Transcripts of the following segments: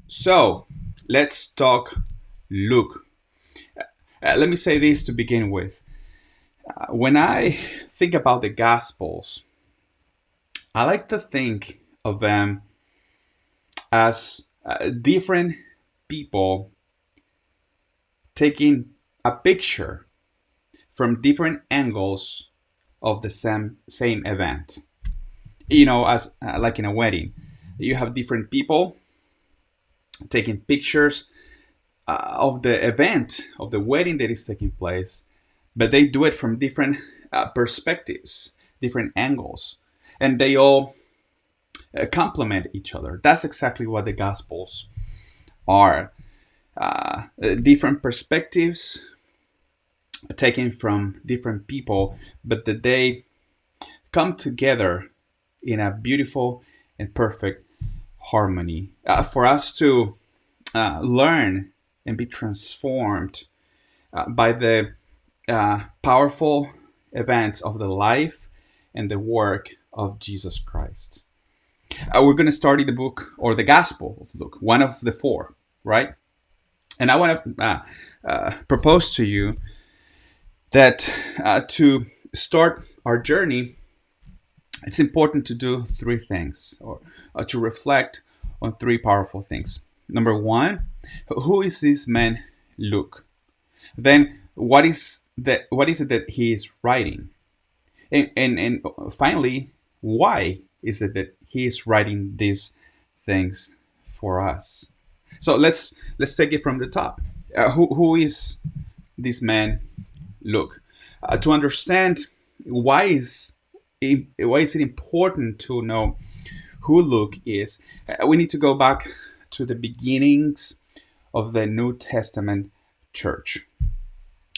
So, let's talk Luke. Let me say this to begin with. When I think about the Gospels, I like to think of them as different people taking a picture from different angles of the same event. As like in a wedding, you have different people taking pictures of the event of the wedding that is taking place, but they do it from different perspectives, different angles, and they all complement each other. That's exactly what the Gospels are. Different perspectives taken from different people, but that they come together in a beautiful and perfect harmony for us to learn and be transformed by the powerful events of the life and the work of Jesus Christ. We're going to study the book or the Gospel of Luke, one of the four, right? And I want to propose to you that to start our journey, it's important to do three things or to reflect on three powerful things. Number one, who is this man Luke? Then what is it that he is writing? And finally, why is it that he is writing these things for us? So let's take it from the top. Who is this man Luke? To understand why is why is it important to know who Luke is, we need to go back to the beginnings of the New Testament church.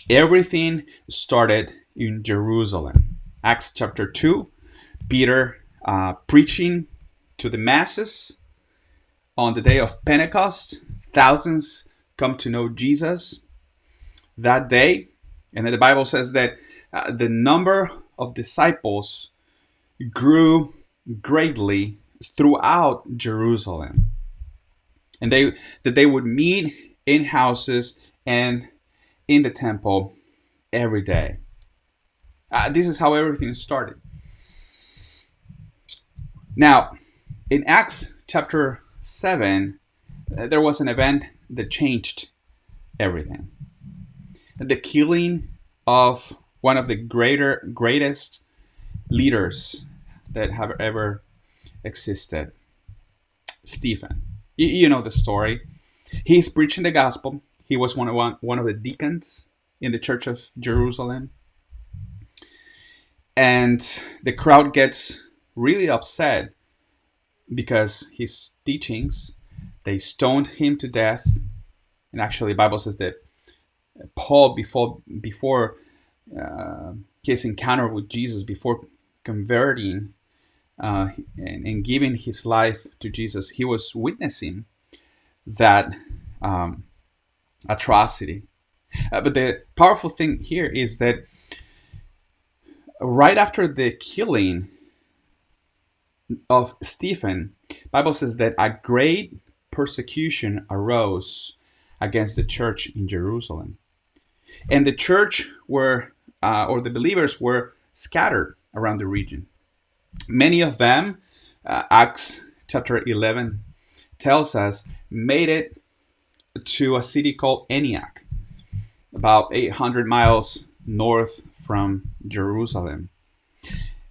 Everything started in Jerusalem. Acts chapter 2, Peter preaching to the masses on the day of Pentecost. Thousands come to know Jesus that day. And then the Bible says that the number of disciples grew greatly throughout Jerusalem. And they would meet in houses and in the temple every day. This is how everything started. Now, in Acts chapter 7, there was an event that changed everything. The killing of one of the greatest leaders that have ever existed, Stephen. You know the story. He's preaching the gospel. He was one of the deacons in the church of Jerusalem. And the crowd gets really upset because his teachings, they stoned him to death. And actually, the Bible says that Paul, before his encounter with Jesus, before converting and giving his life to Jesus, he was witnessing that atrocity. But the powerful thing here is that right after the killing of Stephen, Bible says that a great persecution arose against the church in Jerusalem, and the church were or the believers were scattered around the region. Many of them, Acts chapter 11 tells us, made it to a city called Antioch, about 800 miles north from Jerusalem.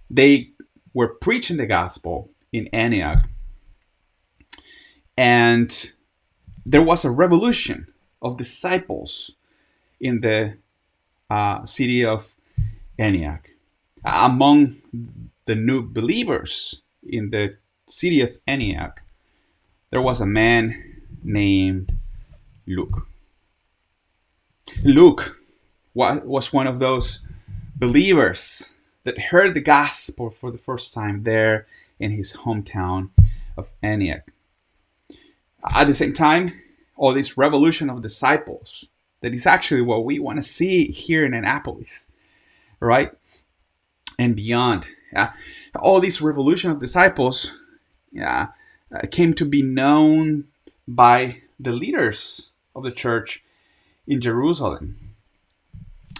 They were preaching the gospel in Antioch, and there was a revolution of disciples in the city of Antioch. Among the new believers in the city of Antioch, there was a man named Luke. Luke was one of those believers that heard the gospel for the first time there in his hometown of Antioch. At the same time, all this revolution of disciples, that is actually what we want to see here in Annapolis, right? And beyond. All this revolution of disciples came to be known by the leaders of the church in Jerusalem.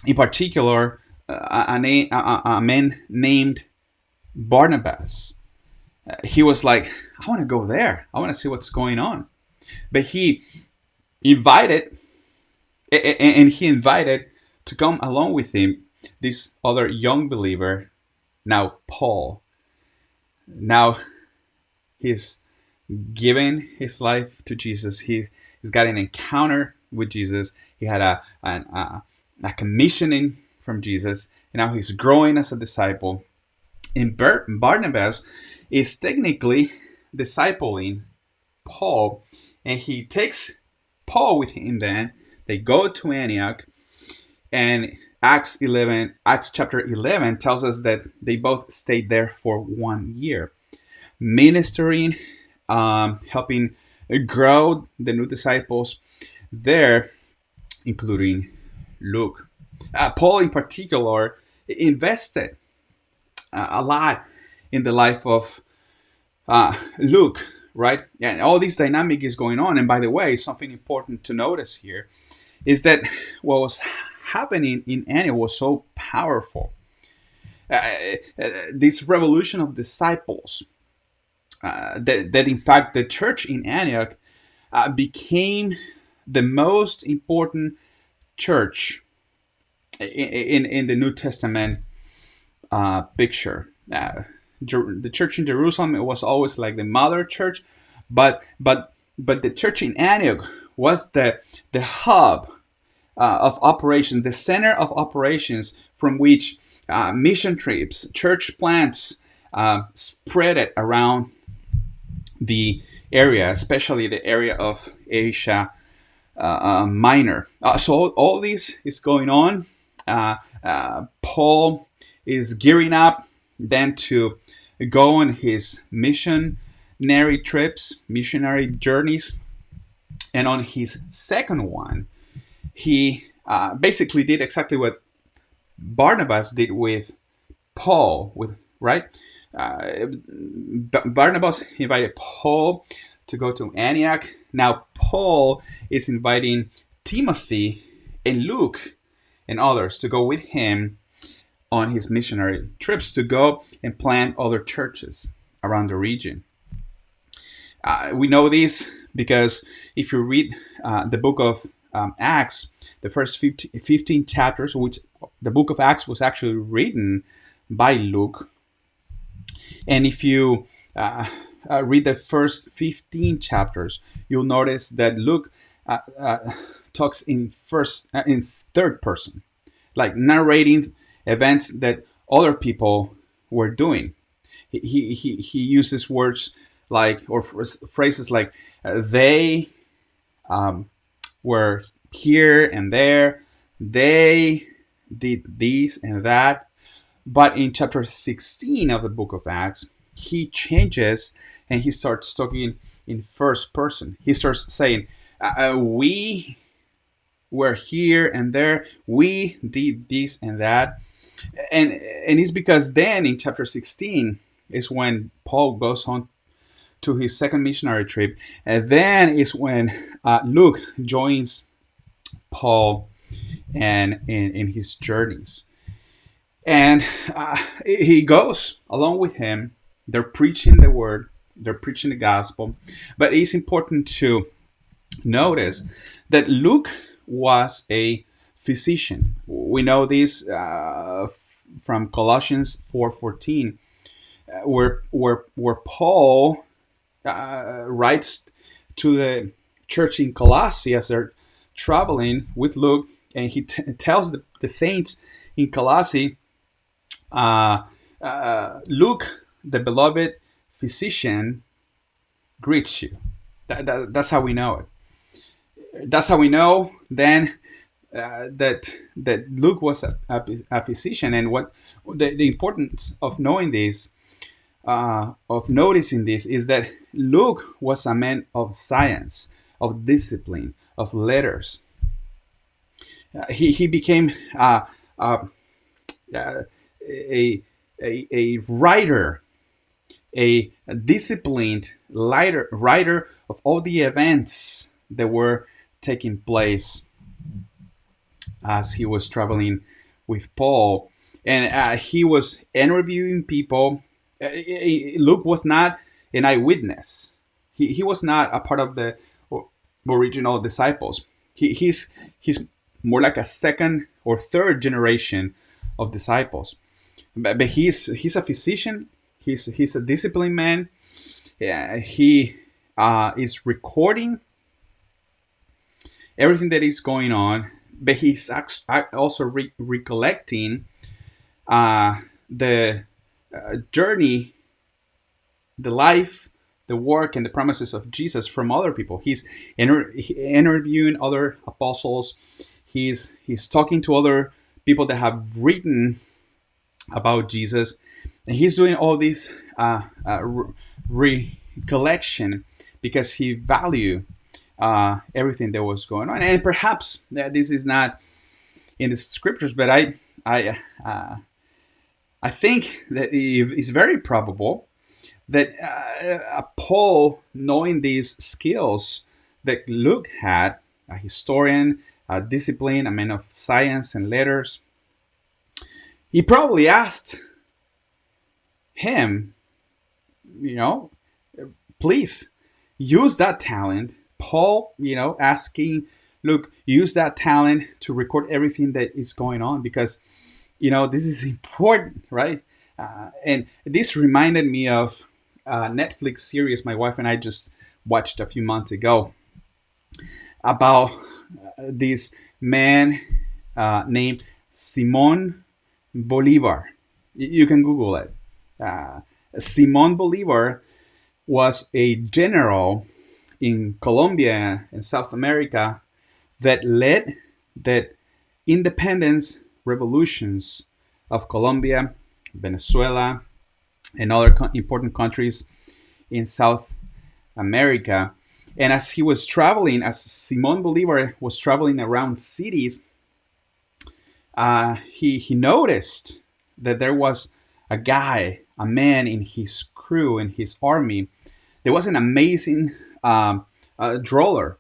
In particular, a man named Barnabas. He was like, I want to go there. I want to see what's going on. But he invited, and he invited to come along with him this other young believer, now Paul. Now he's given his life to Jesus. He's got an encounter with Jesus. He had a commissioning from Jesus, and now he's growing as a disciple. And Barnabas is technically discipling Paul, and he takes Paul with him. Then they go to Antioch, and Acts chapter 11 tells us that they both stayed there for 1 year, ministering, helping grow the new disciples there, including Luke. Paul, in particular, invested a lot in the life of Luke, right? And all this dynamic is going on. And by the way, something important to notice here is that what was happening in Antioch was so powerful. This revolution of disciples, that in fact the church in Antioch became the most important church in the New Testament picture. The church in Jerusalem, it was always like the mother church, but the church in Antioch was the hub of operations, the center of operations from which mission trips, church plants spread it around the area, especially the area of Asia Minor. So all this is going on. Paul is gearing up then to go on his missionary trips, missionary journeys. And on his second one, he basically did exactly what Barnabas did with Paul, with right. Barnabas invited Paul to go to Antioch. Now Paul is inviting Timothy and Luke and others to go with him on his missionary trips to go and plant other churches around the region. We know this because if you read the book of Acts, the first 15 chapters, which the book of Acts was actually written by Luke, and if you read the first 15 chapters, you'll notice that Luke talks in third person, like narrating events that other people were doing. He uses words like, or phrases like, they were here and there, they did this and that. But in chapter 16 of the book of Acts, he changes and he starts talking in first person. He starts saying, we were here and there, we did this and that. And it's because then in chapter 16 is when Paul goes on to his second missionary trip. And then is when Luke joins Paul and in his journeys. And he goes along with him. They're preaching the word, they're preaching the gospel. But it's important to notice that Luke was a physician. We know this from Colossians 4:14, where Paul writes to the church in Colossae as they're traveling with Luke, and he tells the saints in Colossae, Luke, the beloved physician, greets you. That's how we know it. That's how we know then that Luke was a physician, and what the importance of knowing this, of noticing this, is that Luke was a man of science, of discipline, of letters. He became a writer, a disciplined writer of all the events that were taking place as he was traveling with Paul, and he was interviewing people. Luke was not an eyewitness. He was not a part of the original disciples. He's more like a second or third generation of disciples. But he's a physician. He's a disciplined man. Yeah, he is recording everything that is going on, but he's also recollecting the journey, the life, the work, and the promises of Jesus from other people. He's interviewing other apostles. He's talking to other people that have written about Jesus, and he's doing all this recollection because he valued everything that was going on. And perhaps this is not in the scriptures, but I think that it's very probable that Paul, knowing these skills that Luke had, a historian, a discipline, a man of science and letters, he probably asked him, you know, please use that talent. Paul, asking Luke, use that talent to record everything that is going on because, this is important, right? And this reminded me of a Netflix series my wife and I just watched a few months ago about this man named Simon Bolivar. You can Google it. Simon Bolivar was a general in Colombia and South America that led the independence revolutions of Colombia, Venezuela, and other important countries in South America. And as he was traveling, as Simon Bolivar was traveling around cities, he noticed that there was a guy, a man in his crew, in his army. There was an amazing drawer,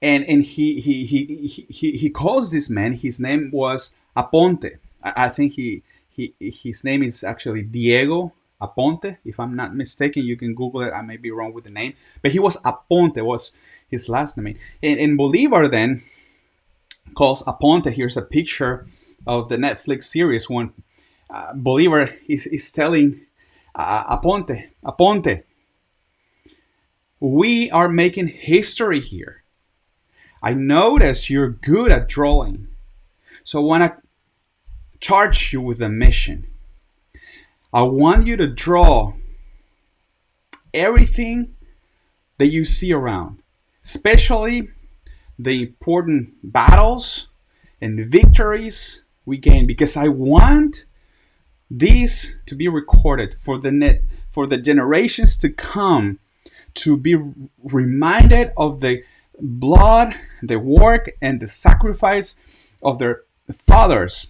and he calls this man. His name was Aponte. I think his name is actually Diego Aponte. If I'm not mistaken, you can Google it. I may be wrong with the name, but he was Aponte, was his last name. And Bolivar then calls Aponte. Here's a picture of the Netflix series when Bolivar is telling Aponte, we are making history here. I notice you're good at drawing, so I want to charge you with a mission. I want you to draw everything that you see around, especially the important battles and victories we gain, because I want these to be recorded for the generations to come, to be reminded of the blood, the work, and the sacrifice of their fathers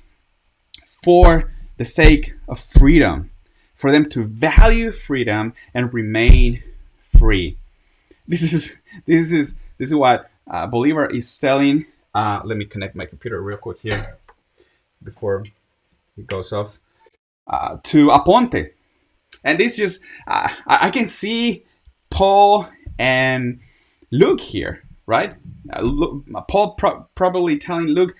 for the sake of freedom, for them to value freedom and remain free. This is what Bolivar is telling. Let me connect my computer real quick here before it goes off. To Aponte, and this just I can see Paul and Luke here, right? Paul probably telling Luke,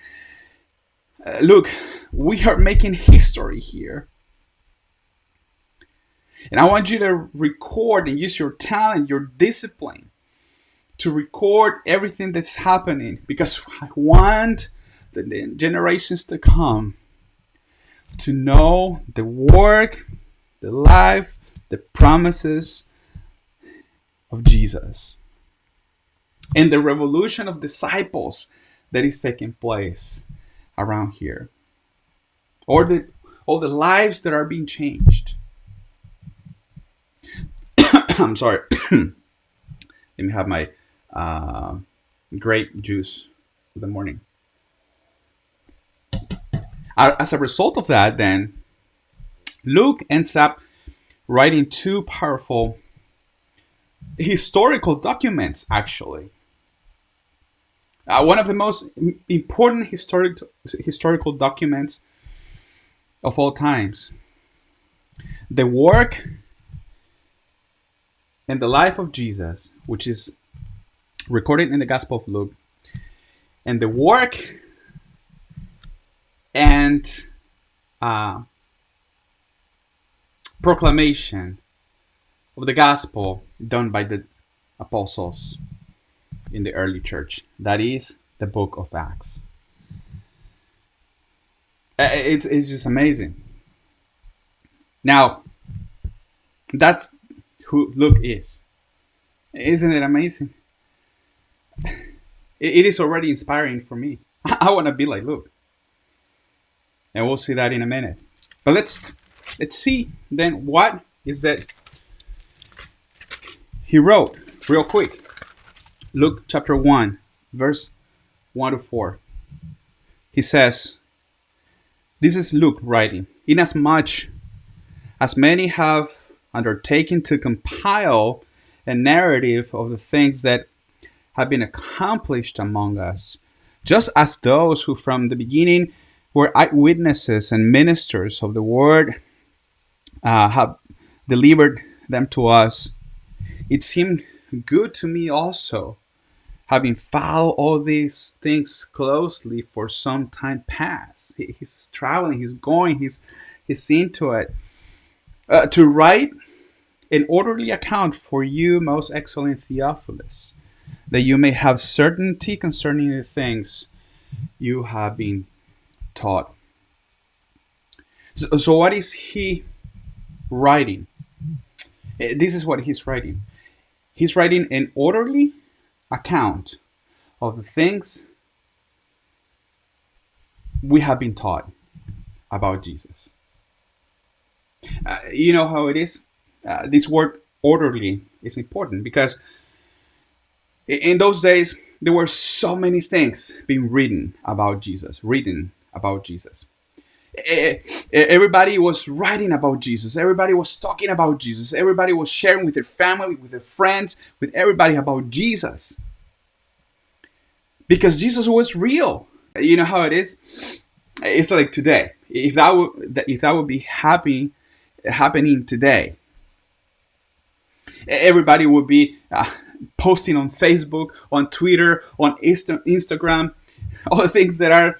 look, we are making history here. And I want you to record and use your talent, your discipline to record everything that's happening, because I want the generations to come to know the work, the life, the promises of Jesus and the revolution of disciples that is taking place around here, or all the lives that are being changed. I'm sorry. Let me have my grape juice for the morning. As a result of that, then, Luke ends up writing two powerful historical documents, actually. One of the most important historical documents of all times. The work and the life of Jesus, which is recorded in the Gospel of Luke, and the work and uh, proclamation of the gospel done by the apostles in the early church. That is the book of Acts. It's just amazing. Now, that's who Luke is. Isn't it amazing? It is already inspiring for me. I want to be like Luke. And we'll see that in a minute. But let's see then what is that he wrote real quick. Luke chapter 1, verse 1 to 4. He says, this is Luke writing, inasmuch as many have undertaken to compile a narrative of the things that have been accomplished among us, just as those who from the beginning were eyewitnesses and ministers of the word have delivered them to us. It seemed good to me also, having followed all these things closely for some time past. He's traveling, he's going, he's into it. To write an orderly account for you, most excellent Theophilus, that you may have certainty concerning the things you have been taught. So what is he writing? This is what he's writing. He's writing an orderly account of the things we have been taught about Jesus. You know how it is? This word orderly is important because in those days there were so many things being written about Jesus. Everybody was writing about Jesus. Everybody was talking about Jesus. Everybody was sharing with their family, with their friends, with everybody about Jesus. Because Jesus was real. You know how it is? It's like today. If that would be happening today, everybody would be posting on Facebook, on Twitter, on Instagram, all the things that are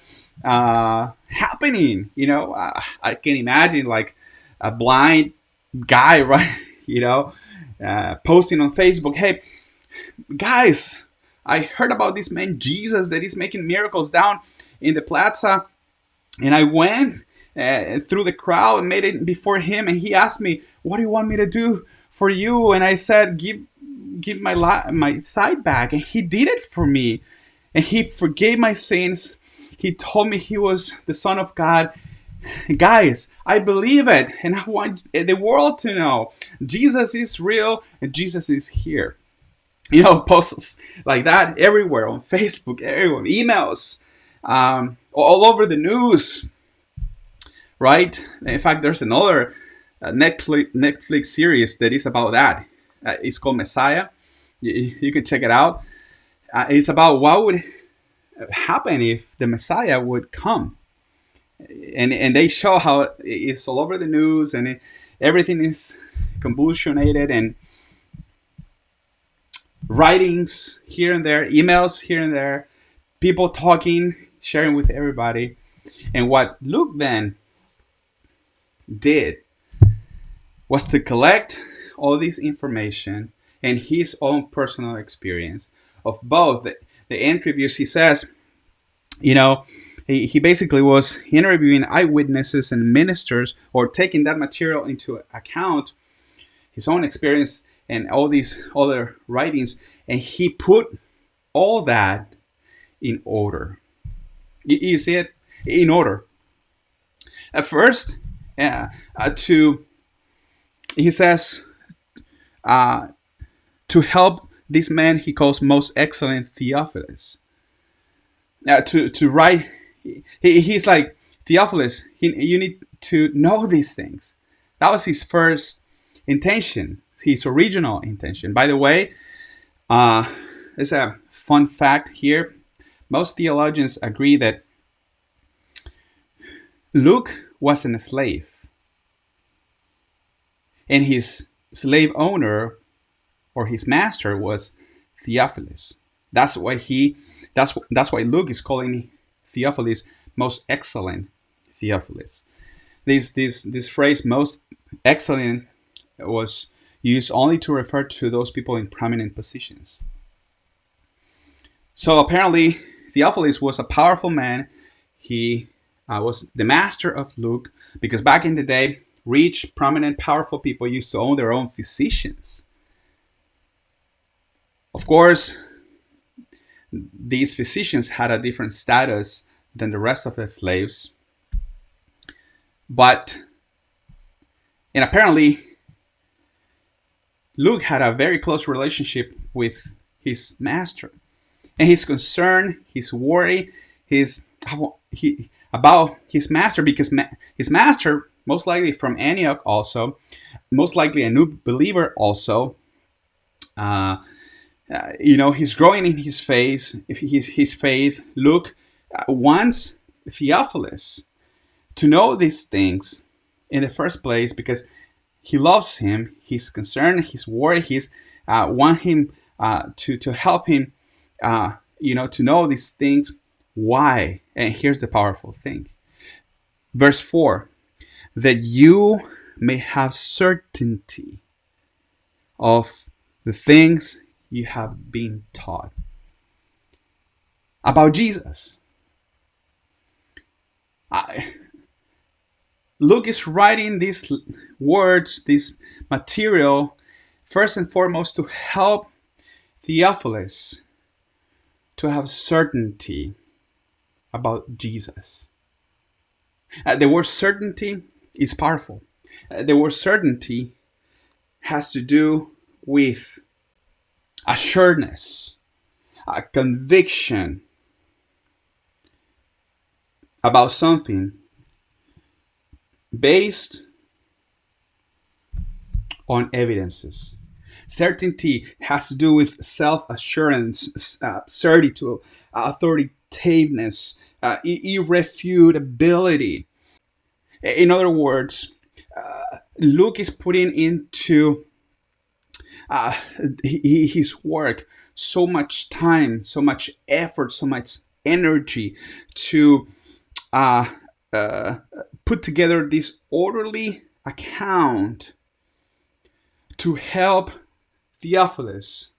happening. You know, I can imagine like a blind guy, right? You know, posting on Facebook, "Hey, guys, I heard about this man Jesus that is making miracles down in the plaza, and I went through the crowd and made it before him, and he asked me, 'What do you want me to do for you?' And I said, 'Give my sight back,' and he did it for me, and he forgave my sins. He told me he was the Son of God." Guys, I believe it, and I want the world to know Jesus is real and Jesus is here. You know, posts like that everywhere on Facebook, everywhere, emails, all over the news, right? In fact, there's another Netflix series that is about that. It's called Messiah. You can check it out. It's about what would happen if the Messiah would come. And they show how it's all over the news and everything is convulsionated and writings here and there, emails here and there, people talking, sharing with everybody. And what Luke then did was to collect all this information and his own personal experience of both the interviews. He says, you know, he basically was interviewing eyewitnesses and ministers, or taking that material into account, his own experience and all these other writings, and he put all that in order. You see it? In order. At first, he says, to help this man he calls most excellent Theophilus. To write, he's like, Theophilus, you need to know these things. That was his first intention. his original intention. By the way, uh, there's a fun fact here. Most theologians agree that Luke wasn't a slave, and his slave owner or his master was Theophilus. That's why that's why Luke is calling Theophilus most excellent Theophilus. This phrase most excellent was used only to refer to those people in prominent positions. So apparently Theophilus was a powerful man. He was the master of Luke because back in the day, rich, prominent, powerful people used to own their own physicians. Of course, these physicians had a different status than the rest of the slaves, but and apparently Luke had a very close relationship with his master, and his concern, his worry, his about his master, because his master, most likely from Antioch, also most likely a new believer, also. Uh, he's growing in his faith. His faith. Luke wants Theophilus to know these things in the first place because he loves him. He's concerned. He's worried. He's want him to help him. To know these things. Why? And here's the powerful thing. Verse 4: that you may have certainty of the things you have been taught about Jesus. Luke is writing these words, this material, first and foremost to help Theophilus to have certainty about Jesus. The word certainty is powerful. The word certainty has to do with assuredness, a conviction about something based on evidences. Certainty has to do with self-assurance, certitude, authoritativeness, irrefutability. In other words, Luke is putting into his work so much time, so much effort, so much energy to put together this orderly account to help Theophilus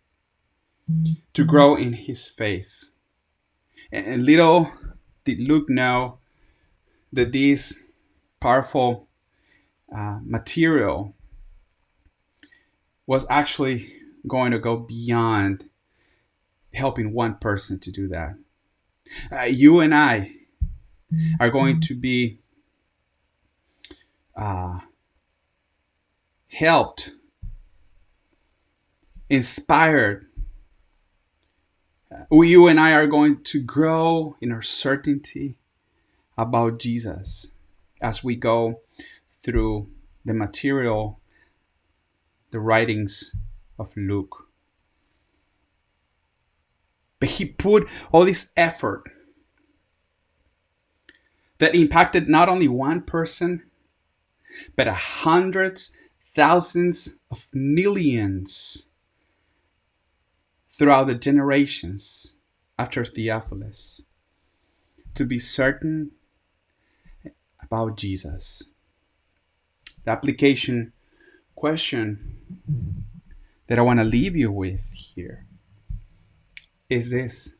to grow in his faith. And little did Luke know that this powerful material was actually going to go beyond helping one person to do that. You and I are going to be helped, inspired. You and I are going to grow in our certainty about Jesus as we go through the material, the writings of Luke. But he put all this effort that impacted not only one person, but hundreds, thousands of millions throughout the generations after Theophilus to be certain about Jesus. The application question that I want to leave you with here is this: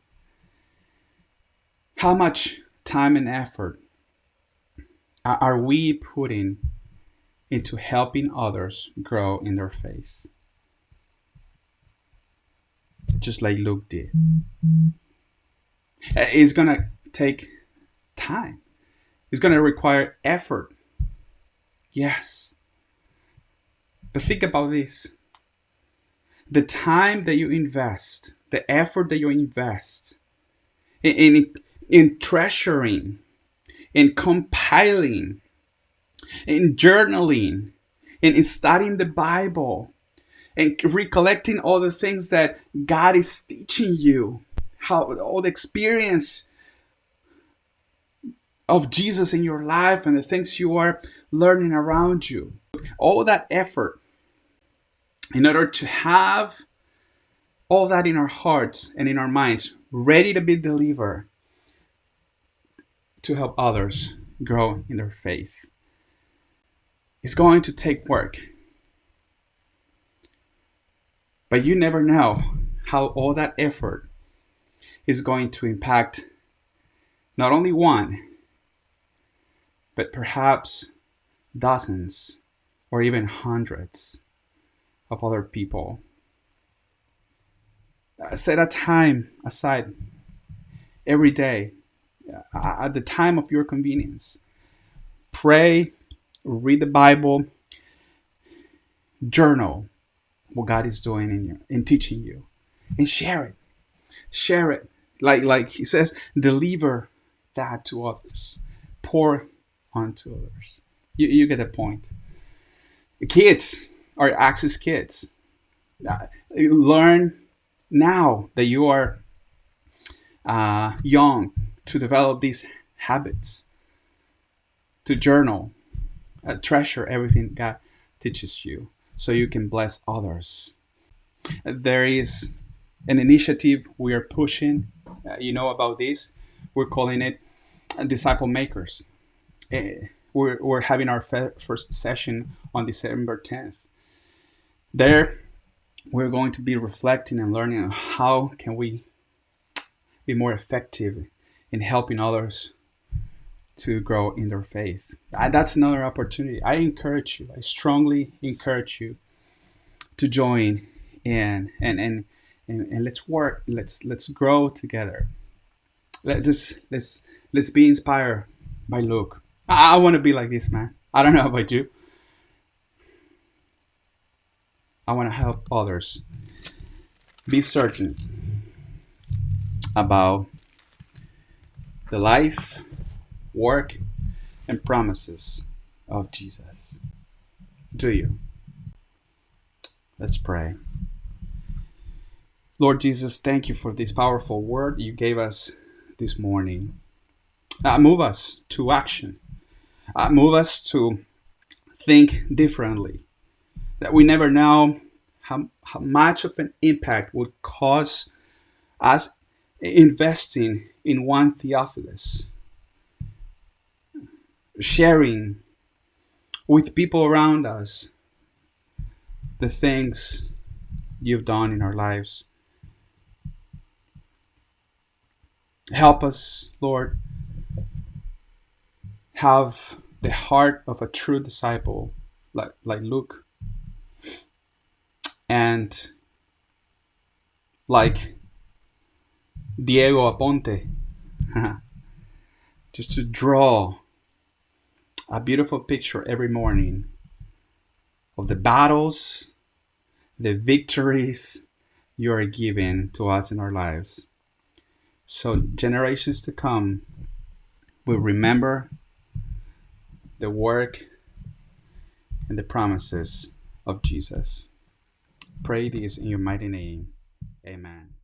how much time and effort are we putting into helping others grow in their faith? Just like Luke did. It's going to take time. It's going to require effort. Yes. But think about this. The time that you invest, the effort that you invest in treasuring, in compiling, in journaling, in studying the Bible, and recollecting all the things that God is teaching you, how all the experience of Jesus in your life and the things you are learning around you. All that effort in order to have all that in our hearts and in our minds ready to be delivered to help others grow in their faith. It's going to take work, but you never know how all that effort is going to impact not only one, but perhaps dozens or even hundreds of other people. Set a time aside every day at the time of your convenience. Pray, read the Bible, journal what God is doing in you, in teaching you, and share it. Share it. Like he says, deliver that to others. Pour onto others. You get the point. Kids are Access kids. Learn now that you are young to develop these habits, to journal, treasure everything God teaches you so you can bless others. There is an initiative we are pushing. You know about this. We're calling it Disciple Makers. We're having our first session on December 10th. There, we're going to be reflecting and learning on how can we be more effective in helping others to grow in their faith. That's another opportunity. I strongly encourage you to join in and let's work. Let's grow together. Let's be inspired by Luke. I want to be like this man. I don't know about you. I want to help others be certain about the life, work, and promises of Jesus. Do you? Let's pray. Lord Jesus, thank you for this powerful word you gave us this morning. Move us to action. Move us to think differently. That we never know how much of an impact would cause us investing in one Theophilus, sharing with people around us the things you've done in our lives. Help us, Lord, have the heart of a true disciple like Luke, and like Diego Aponte, just to draw a beautiful picture every morning of the battles, the victories you are giving to us in our lives. So generations to come will remember the work and the promises of Jesus. Pray this in your mighty name. Amen.